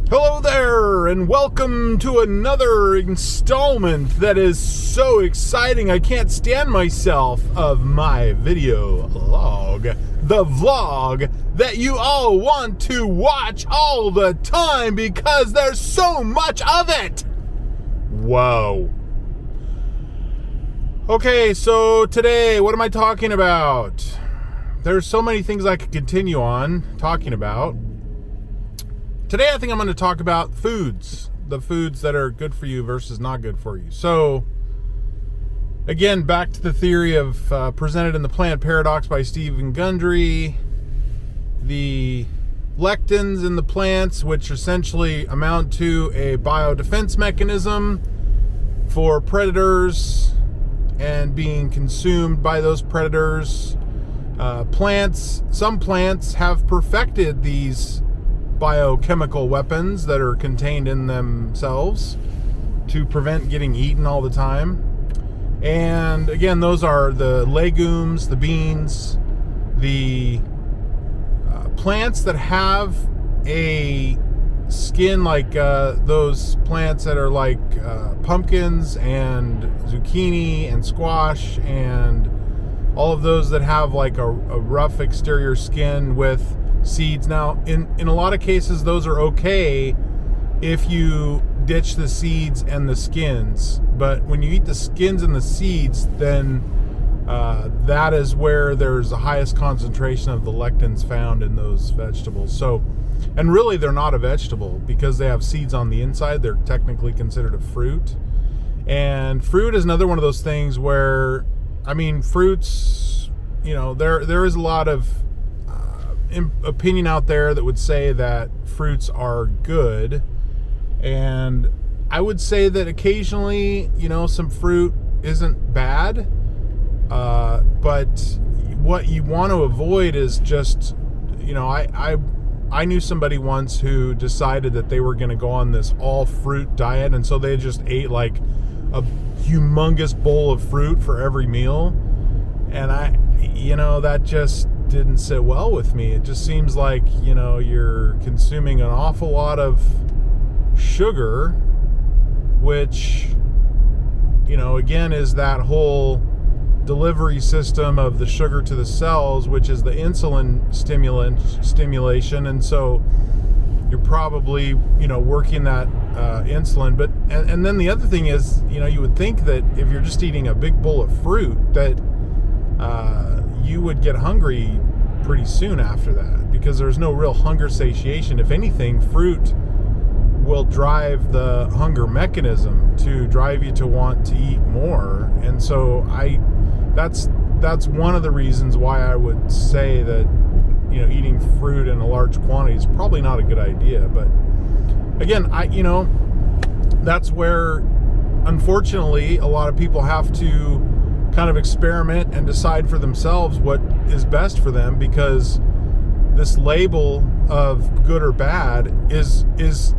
Hello there, and welcome to another installment that is so exciting I can't stand myself of my video log. The vlog that you all want to watch all the time because there's so much of it. Whoa. Okay, so today, what am I talking about? There's so many things I could continue on talking about. Today, I think I'm going to talk about foods, the foods that are good for you versus not good for you. So, again, back to the theory of presented in the Plant Paradox by Stephen Gundry, the lectins in the plants, which essentially amount to a biodefense mechanism for predators and being consumed by those predators. Some plants have perfected these biochemical weapons that are contained in themselves to prevent getting eaten all the time. And again, those are the legumes, the beans, the plants that have a skin like those plants that are like pumpkins and zucchini and squash and all of those that have like a rough exterior skin with seeds. Now, in a lot of cases, those are okay if you ditch the seeds and the skins. But when you eat the skins and the seeds, then that is where there's the highest concentration of the lectins found in those vegetables. So, and really, they're not a vegetable because they have seeds on the inside. They're technically considered a fruit. And fruit is another one of those things where, I mean, fruits, you know, there is a lot of opinion out there that would say that fruits are good, and I would say that occasionally, you know, some fruit isn't bad, but what you want to avoid is just, you know, I knew somebody once who decided that they were going to go on this all fruit diet, and so they just ate like a humongous bowl of fruit for every meal, and that just didn't sit well with me. It just seems like, you know, you're consuming an awful lot of sugar, which, you know, again, is that whole delivery system of the sugar to the cells, which is the insulin stimulation. And so you're probably, you know, working that insulin. But and then the other thing is, you know, you would think that if you're just eating a big bowl of fruit that you would get hungry pretty soon after that, because there's no real hunger satiation. If anything, fruit will drive the hunger mechanism to drive you to want to eat more. And so that's one of the reasons why I would say that, you know, eating fruit in a large quantity is probably not a good idea. But again, that's where, unfortunately, a lot of people have to kind of experiment and decide for themselves what is best for them, because this label of good or bad is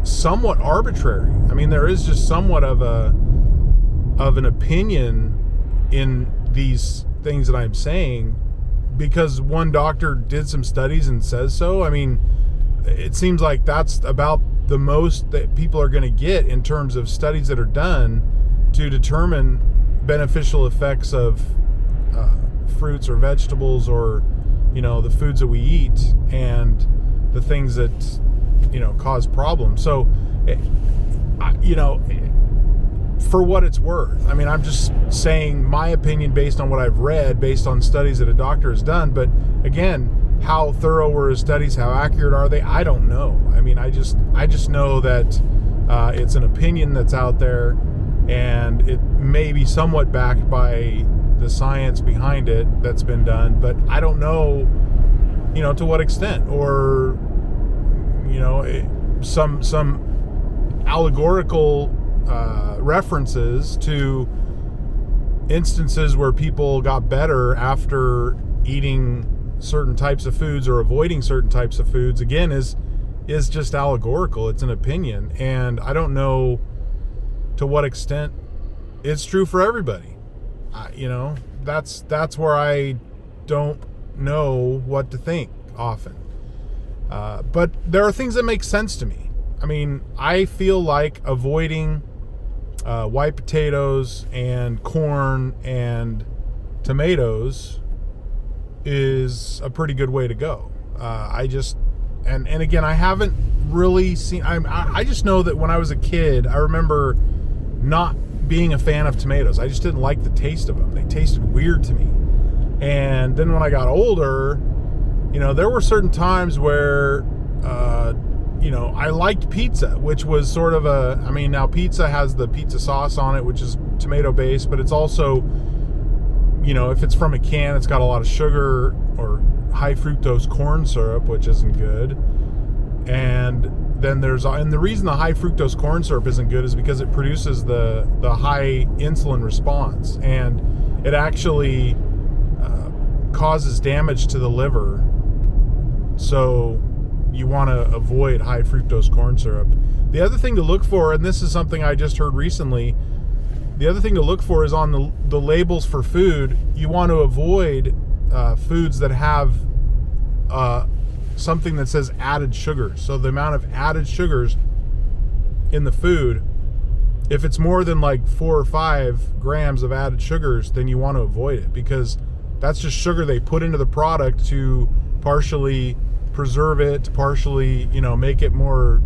somewhat arbitrary. I mean, there is just somewhat of an opinion in these things that I'm saying because one doctor did some studies and says so. I mean, it seems like that's about the most that people are going to get in terms of studies that are done to determine beneficial effects of fruits or vegetables, or, you know, the foods that we eat and the things that, you know, cause problems. So, you know, for what it's worth, I mean, I'm just saying my opinion based on what I've read, based on studies that a doctor has done. But again, how thorough were his studies? How accurate are they? I don't know. I mean, I just know that it's an opinion that's out there, and it may be somewhat backed by the science behind it that's been done, but I don't know, you know, to what extent, or, you know, some allegorical references to instances where people got better after eating certain types of foods or avoiding certain types of foods, again, is just allegorical. It's an opinion, and I don't know to what extent it's true for everybody. You know, that's where I don't know what to think often. But there are things that make sense to me. I mean, I feel like avoiding white potatoes and corn and tomatoes is a pretty good way to go. And again, I haven't really seen, I just know that when I was a kid, I remember not being a fan of tomatoes. I just didn't like the taste of them. They tasted weird to me. And then when I got older, there were certain times where, I liked pizza, which was sort of now pizza has the pizza sauce on it, which is tomato based, but it's also, if it's from a can, it's got a lot of sugar or high fructose corn syrup, which isn't good. And then and the reason the high fructose corn syrup isn't good is because it produces the high insulin response, and it actually causes damage to the liver. So you want to avoid high fructose corn syrup. The other thing to look for, and this is something I just heard recently, the other thing to look for is on the labels for food. You want to avoid foods that have something that says added sugars. So the amount of added sugars in the food, if it's more than like 4 or 5 grams of added sugars, then you want to avoid it, because that's just sugar they put into the product to partially preserve it, to partially, make it more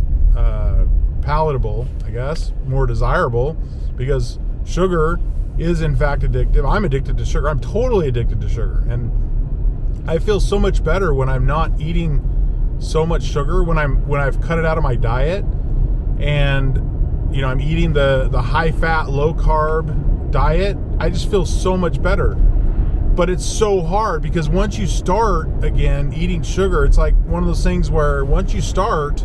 palatable, I guess, more desirable, because sugar is in fact addictive. I'm addicted to sugar. I'm totally addicted to sugar. And I feel so much better when I'm not eating so much sugar, when I've cut it out of my diet, and I'm eating the high fat, low carb diet. I just feel so much better. But it's so hard, because once you start again eating sugar, it's like one of those things where once you start,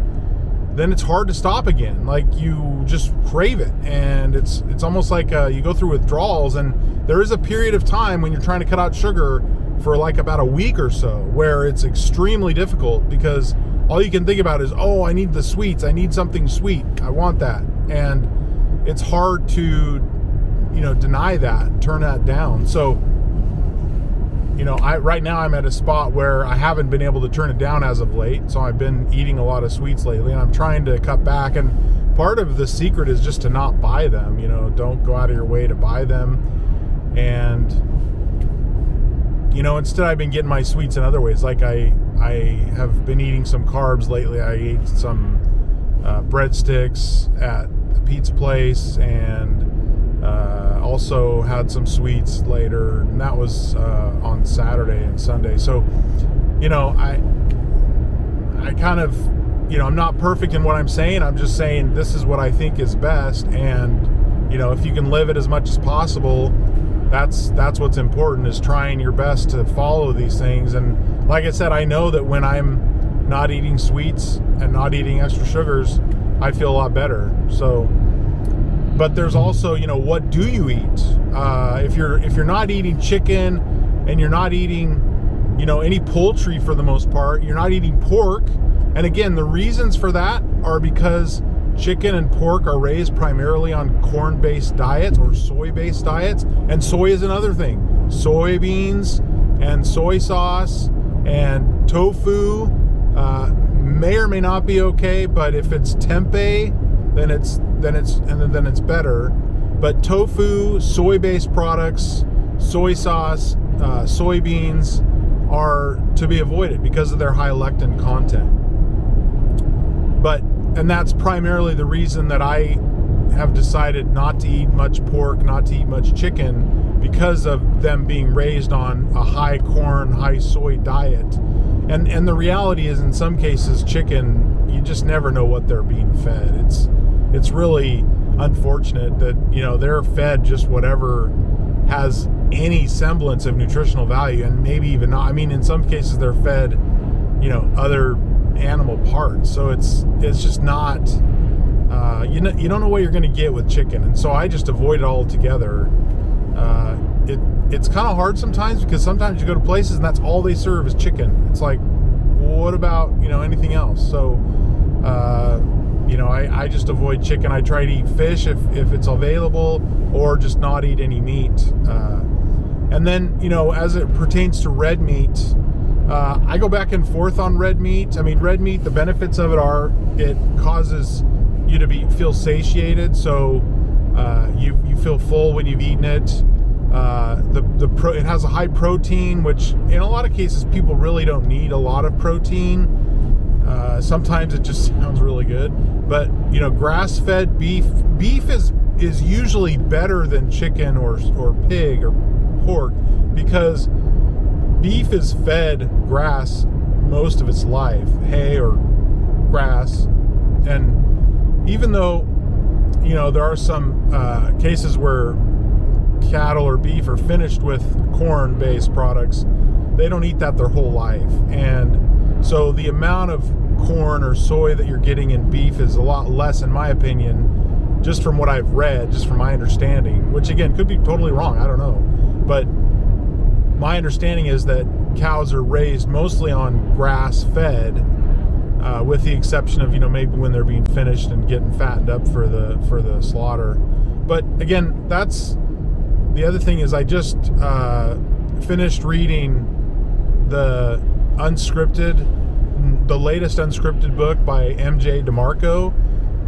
then it's hard to stop again. Like, you just crave it, and it's almost like you go through withdrawals. And there is a period of time when you're trying to cut out sugar for like about a week or so, where it's extremely difficult, because all you can think about is, oh, I need the sweets, I need something sweet, I want that. And it's hard to deny that, turn that down. So right now I'm at a spot where I haven't been able to turn it down as of late. So I've been eating a lot of sweets lately, and I'm trying to cut back. And part of the secret is just to not buy them. Don't go out of your way to buy them. And instead I've been getting my sweets in other ways. Like I have been eating some carbs lately. I ate some breadsticks at the pizza place, and also had some sweets later, and that was on Saturday and Sunday. So I kind of, I'm not perfect in what I'm saying. I'm just saying this is what I think is best, and if you can live it as much as possible, that's what's important, is trying your best to follow these things. And like I said, I know that when I'm not eating sweets and not eating extra sugars, I feel a lot better. So, but there's also, what do you eat? If you're not eating chicken, and you're not eating, any poultry for the most part, you're not eating pork. And again, the reasons for that are because chicken and pork are raised primarily on corn-based diets or soy-based diets. And soy is another thing. Soybeans and soy sauce and tofu may or may not be okay, but if it's tempeh, then it's better. But tofu, soy-based products, soy sauce, soybeans are to be avoided because of their high lectin content. And that's primarily the reason that I have decided not to eat much pork, not to eat much chicken, because of them being raised on a high corn, high soy diet. And the reality is, in some cases, chicken, you just never know what they're being fed. It's really unfortunate that, they're fed just whatever has any semblance of nutritional value, and maybe even not. I mean, in some cases they're fed, other animal parts. So it's just not, you don't know what you're going to get with chicken. And so I just avoid it altogether. It's kind of hard sometimes, because sometimes you go to places and that's all they serve is chicken. It's like, what about, anything else? So, I just avoid chicken. I try to eat fish if it's available, or just not eat any meat. And then, as it pertains to red meat, I go back and forth on red meat. I mean, red meat, the benefits of it are it causes you to feel satiated, so you feel full when you've eaten it. It has a high protein, which in a lot of cases people really don't need a lot of protein. Sometimes it just sounds really good, but grass-fed beef is usually better than chicken or pig or pork, because beef is fed grass most of its life, hay or grass. And even though there are some cases where cattle or beef are finished with corn-based products, they don't eat that their whole life. And so the amount of corn or soy that you're getting in beef is a lot less, in my opinion, just from what I've read, just from my understanding, which again could be totally wrong, I don't know. But my understanding is that cows are raised mostly on grass-fed, with the exception of maybe when they're being finished and getting fattened up for the slaughter. But again, that's the other thing. Is I just finished reading the latest unscripted book by MJ DeMarco.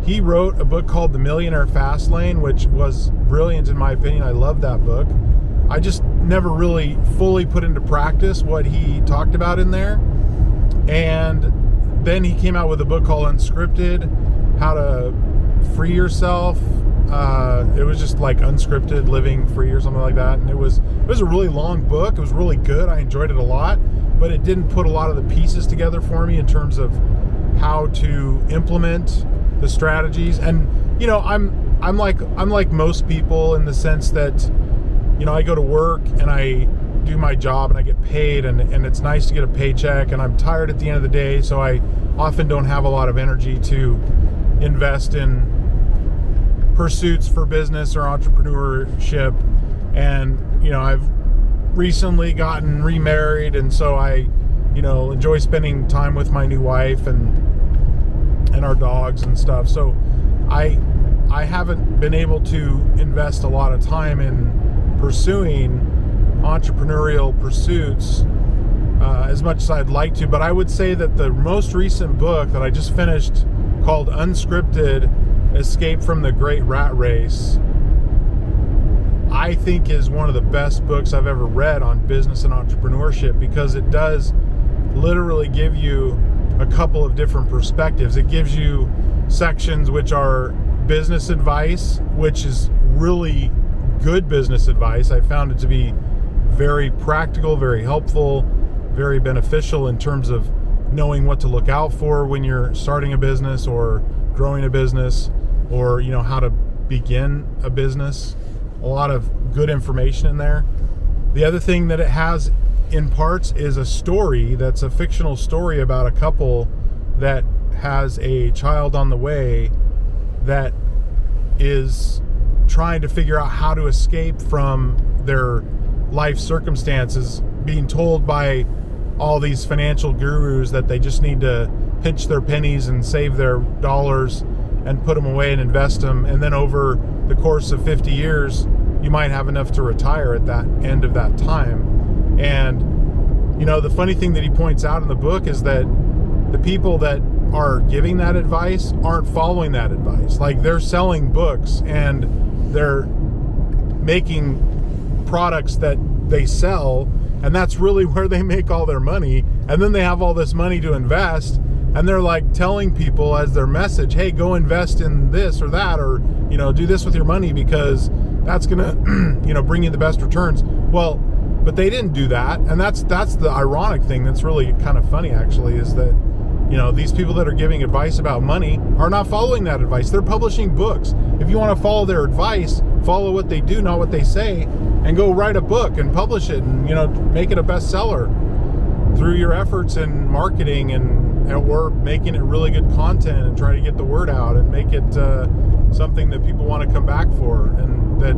He wrote a book called The Millionaire Fastlane, which was brilliant in my opinion. I love that book. I just never really fully put into practice what he talked about in there. And then he came out with a book called Unscripted, How to Free Yourself. It was just like Unscripted Living Free or something like that. And it was a really long book. It was really good. I enjoyed it a lot, but it didn't put a lot of the pieces together for me in terms of how to implement the strategies. And I'm like most people in the sense that I go to work and I do my job and I get paid, and it's nice to get a paycheck, and I'm tired at the end of the day, so I often don't have a lot of energy to invest in pursuits for business or entrepreneurship. And I've recently gotten remarried, and so I enjoy spending time with my new wife and our dogs and stuff. So I haven't been able to invest a lot of time in pursuing entrepreneurial pursuits as much as I'd like to. But I would say that the most recent book that I just finished, called Unscripted: Escape from the Great Rat Race, I think is one of the best books I've ever read on business and entrepreneurship, because it does literally give you a couple of different perspectives. It gives you sections which are business advice, which is really good business advice. I found it to be very practical, very helpful, very beneficial in terms of knowing what to look out for when you're starting a business or growing a business, or how to begin a business. A lot of good information in there. The other thing that it has in parts is a story that's a fictional story about a couple that has a child on the way that is trying to figure out how to escape from their life circumstances, being told by all these financial gurus that they just need to pinch their pennies and save their dollars and put them away and invest them, and then over the course of 50 years you might have enough to retire at that end of that time. And the funny thing that he points out in the book is that the people that are giving that advice aren't following that advice. Like, they're selling books and they're making products that they sell, and that's really where they make all their money. And then they have all this money to invest, and they're like telling people as their message, hey, go invest in this or that, or do this with your money because that's gonna bring you the best returns. Well, but they didn't do that. And that's the ironic thing that's really kind of funny, actually, is that these people that are giving advice about money are not following that advice. They're publishing books. If you want to follow their advice, follow what they do, not what they say, and go write a book and publish it and make it a bestseller through your efforts in marketing and or making it really good content and try to get the word out and make it something that people want to come back for and that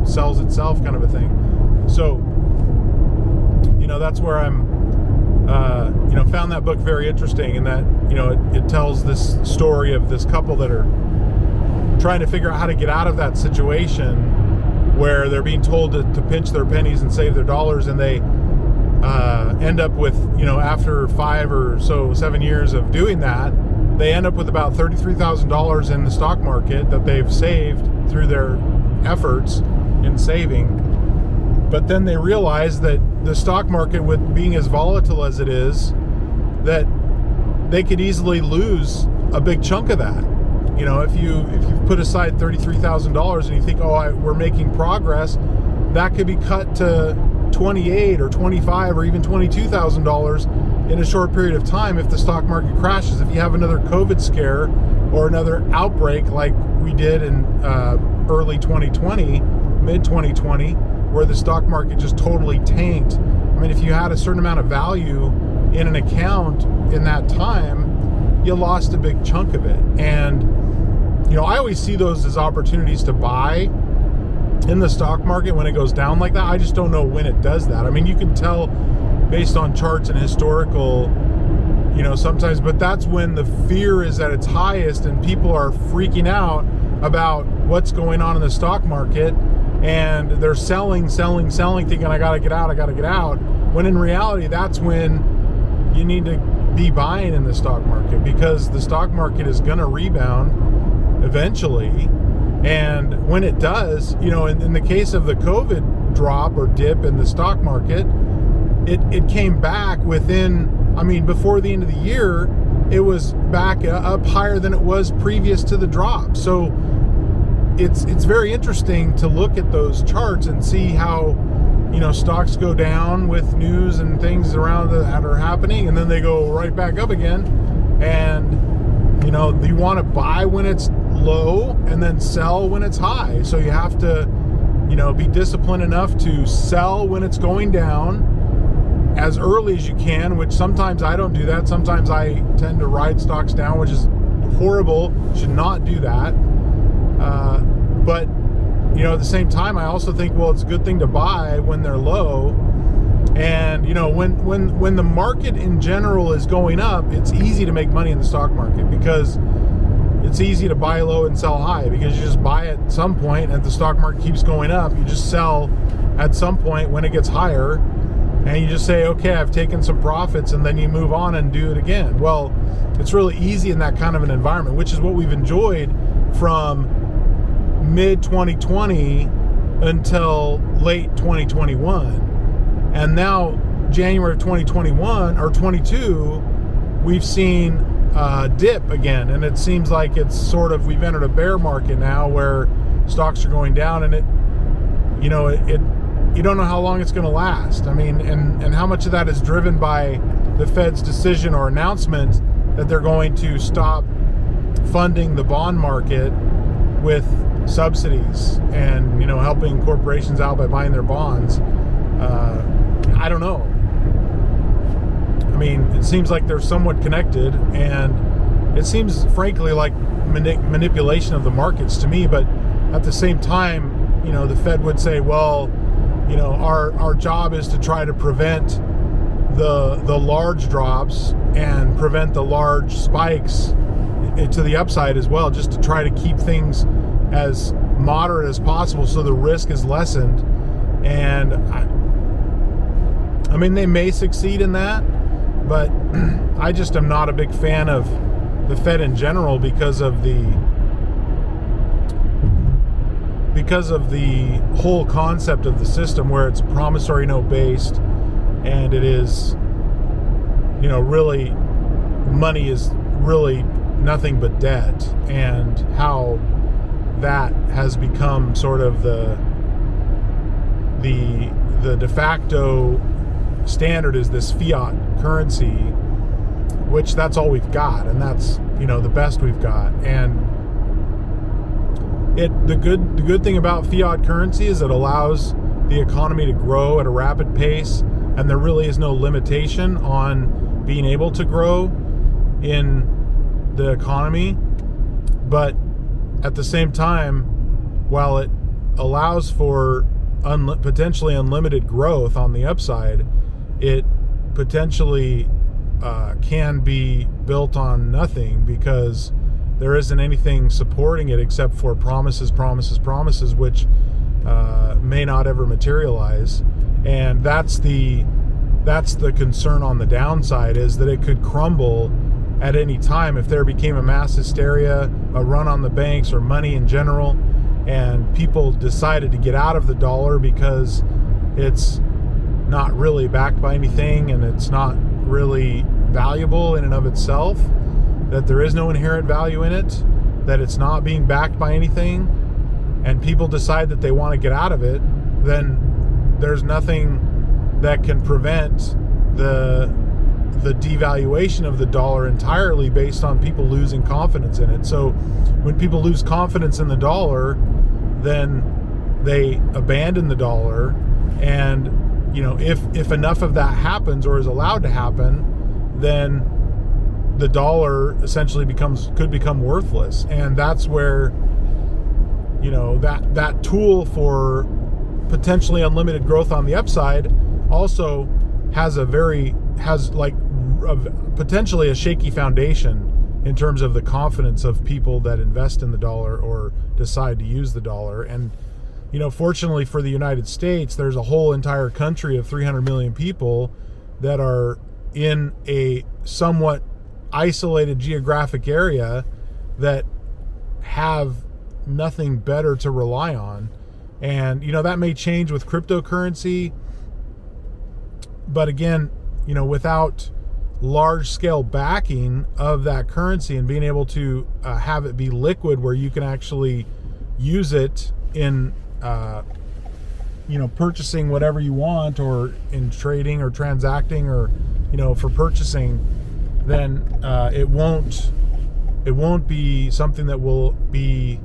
sells itself, kind of a thing. So that's where I'm found that book very interesting, and that it tells this story of this couple that are trying to figure out how to get out of that situation where they're being told to pinch their pennies and save their dollars, and they end up with, after 5 or so 7 years of doing that, they end up with about $33,000 in the stock market that they've saved through their efforts in saving. But then they realize that the stock market, with being as volatile as it is, that they could easily lose a big chunk of that. If you put aside $33,000 and you think, we're making progress, that could be cut to $28,000 or $25,000 or even $22,000 in a short period of time if the stock market crashes. If you have another COVID scare or another outbreak like we did in early 2020, mid 2020, where the stock market just totally tanked. I mean, if you had a certain amount of value in an account in that time, you lost a big chunk of it. And I always see those as opportunities to buy in the stock market when it goes down like that. I just don't know when it does that. I mean, you can tell based on charts and historical, sometimes, but that's when the fear is at its highest and people are freaking out about what's going on in the stock market, and they're selling, thinking, I gotta get out, when in reality, that's when you need to be buying in the stock market, because the stock market is gonna rebound eventually. And when it does, in the case of the COVID drop or dip in the stock market, it came back before the end of the year, it was back up higher than it was previous to the drop. So it's very interesting to look at those charts and see how, stocks go down with news and things around that are happening, and then they go right back up again. And, you want to buy when it's low and then sell when it's high. So you have to, be disciplined enough to sell when it's going down as early as you can, which sometimes I don't do that. Sometimes I tend to ride stocks down, which is horrible. Should not do that. But at the same time, I also think, it's a good thing to buy when they're low. And when the market in general is going up, it's easy to make money in the stock market, because it's easy to buy low and sell high, because you just buy at some point and the stock market keeps going up. You just sell at some point when it gets higher, and you just say, okay, I've taken some profits, and then you move on and do it again. Well, it's really easy in that kind of an environment, which is what we've enjoyed from mid 2020 until late 2021. And now January of 2021 or 22, we've seen a dip again, and it seems like we've entered a bear market now where stocks are going down, and you don't know how long it's going to last. I mean, and how much of that is driven by the Fed's decision or announcement that they're going to stop funding the bond market with subsidies and, helping corporations out by buying their bonds. I don't know. I mean, it seems like they're somewhat connected, and it seems, frankly, like manipulation of the markets to me. But at the same time, the Fed would say, well, our job is to try to prevent the large drops and prevent the large spikes to the upside as well, just to try to keep things as moderate as possible so the risk is lessened. And I mean, they may succeed in that, but I just am not a big fan of the Fed in general because of the whole concept of the system, where it's promissory note based, and it is, really, money is really nothing but debt, and how that has become sort of the de facto standard is this fiat currency, which that's all we've got, and that's the best we've got. And the good thing about fiat currency is it allows the economy to grow at a rapid pace, and there really is no limitation on being able to grow in the economy. But at the same time, while it allows for potentially unlimited growth on the upside, it potentially can be built on nothing, because there isn't anything supporting it except for promises, which may not ever materialize. And that's the that's the concern on the downside, is that it could crumble at any time if there became a mass hysteria, a run on the banks or money in general, and people decided to get out of the dollar because it's not really backed by anything and it's not really valuable in and of itself, that there is no inherent value in it, that it's not being backed by anything, and people decide that they want to get out of it, then there's nothing that can prevent the devaluation of the dollar entirely based on people losing confidence in it. So when people lose confidence in the dollar, then they abandon the dollar, and if enough of that happens or is allowed to happen, then the dollar essentially could become worthless. And that's where that tool for potentially unlimited growth on the upside also has potentially a shaky foundation in terms of the confidence of people that invest in the dollar or decide to use the dollar. And fortunately for the United States, there's a whole entire country of 300 million people that are in a somewhat isolated geographic area that have nothing better to rely on. And that may change with cryptocurrency, but again, without large scale backing of that currency and being able to have it be liquid where you can actually use it in purchasing whatever you want, or in trading or transacting, or for purchasing, then it won't be something that will be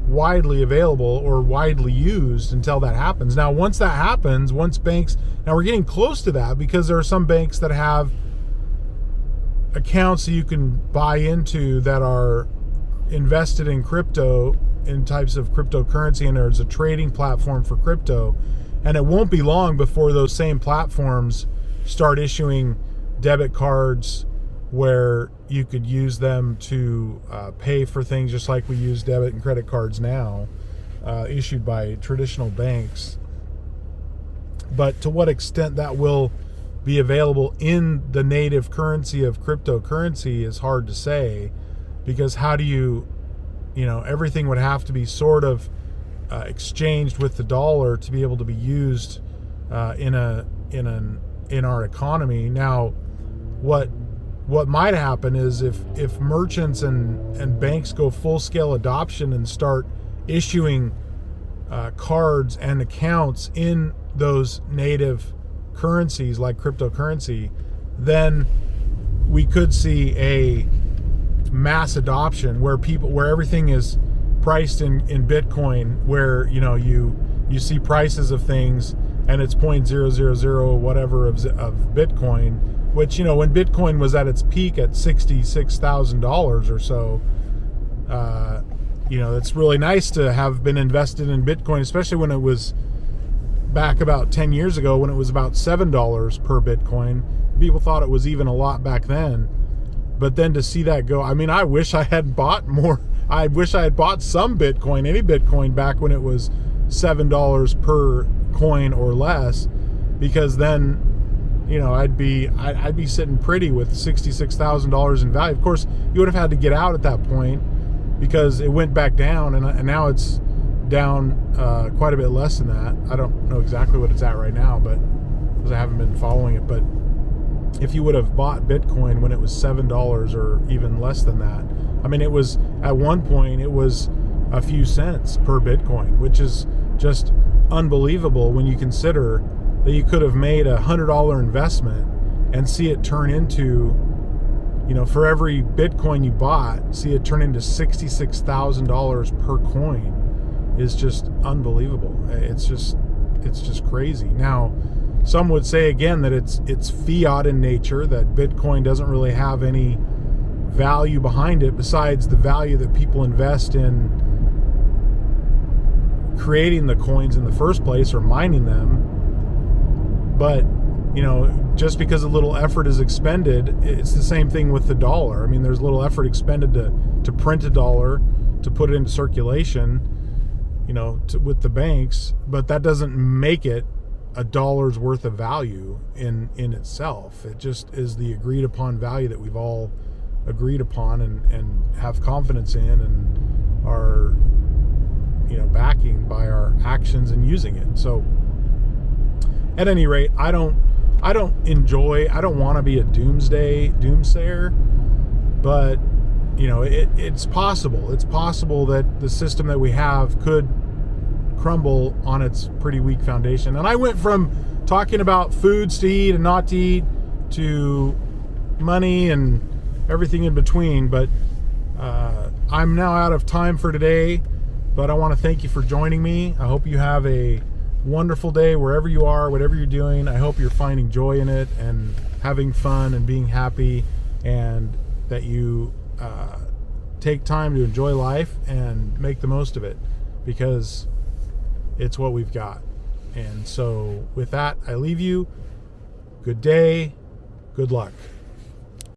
widely available or widely used until that happens. Now, once that happens, now we're getting close to that, because there are some banks that have accounts that you can buy into that are invested in crypto, in types of cryptocurrency, and there's a trading platform for crypto. And it won't be long before those same platforms start issuing debit cards where you could use them to pay for things just like we use debit and credit cards now, issued by traditional banks. But to what extent that will be available in the native currency of cryptocurrency is hard to say, because how do you, everything would have to be sort of exchanged with the dollar to be able to be used in our economy. Now, what might happen is if merchants and banks go full-scale adoption and start issuing cards and accounts in those native currencies like cryptocurrency, then we could see a mass adoption where everything is priced in Bitcoin, where you see prices of things and it's 0.000 whatever of Bitcoin, which when Bitcoin was at its peak at $66,000 or so, it's really nice to have been invested in Bitcoin, especially when it was back about 10 years ago, when it was about $7 per Bitcoin. People thought it was even a lot back then. But then to see that go, I wish I had bought more. I wish I had bought some Bitcoin, any Bitcoin, back when it was $7 per coin or less, because then, I'd be sitting pretty with $66,000 in value. Of course, you would have had to get out at that point because it went back down, and now it's down quite a bit less than that. I don't know exactly what it's at right now, but because I haven't been following it. But if you would have bought Bitcoin when it was $7 or even less than that, it was, at one point, it was a few cents per Bitcoin, which is just unbelievable when you consider that you could have made $100 investment and see it turn into, for every Bitcoin you bought, see it turn into $66,000 per coin is just unbelievable. It's just crazy. Now, some would say again that it's fiat in nature, that Bitcoin doesn't really have any value behind it besides the value that people invest in creating the coins in the first place or mining them. But just because a little effort is expended, it's the same thing with the dollar. There's little effort expended to print a dollar, to put it into circulation, with the banks, but that doesn't make it a dollar's worth of value in itself. It just is the agreed upon value that we've all agreed upon and have confidence in and are, backing by our actions and using it. So at any rate, I don't want to be a doomsayer, but it's possible. It's possible that the system that we have could crumble on its pretty weak foundation. And I went from talking about foods to eat and not to eat to money and everything in between, but I'm now out of time for today. But I want to thank you for joining me. I hope you have a wonderful day wherever you are, whatever you're doing. I hope you're finding joy in it and having fun and being happy, and that you take time to enjoy life and make the most of it, because it's what we've got. And so with that, I leave you. Good day. Good luck.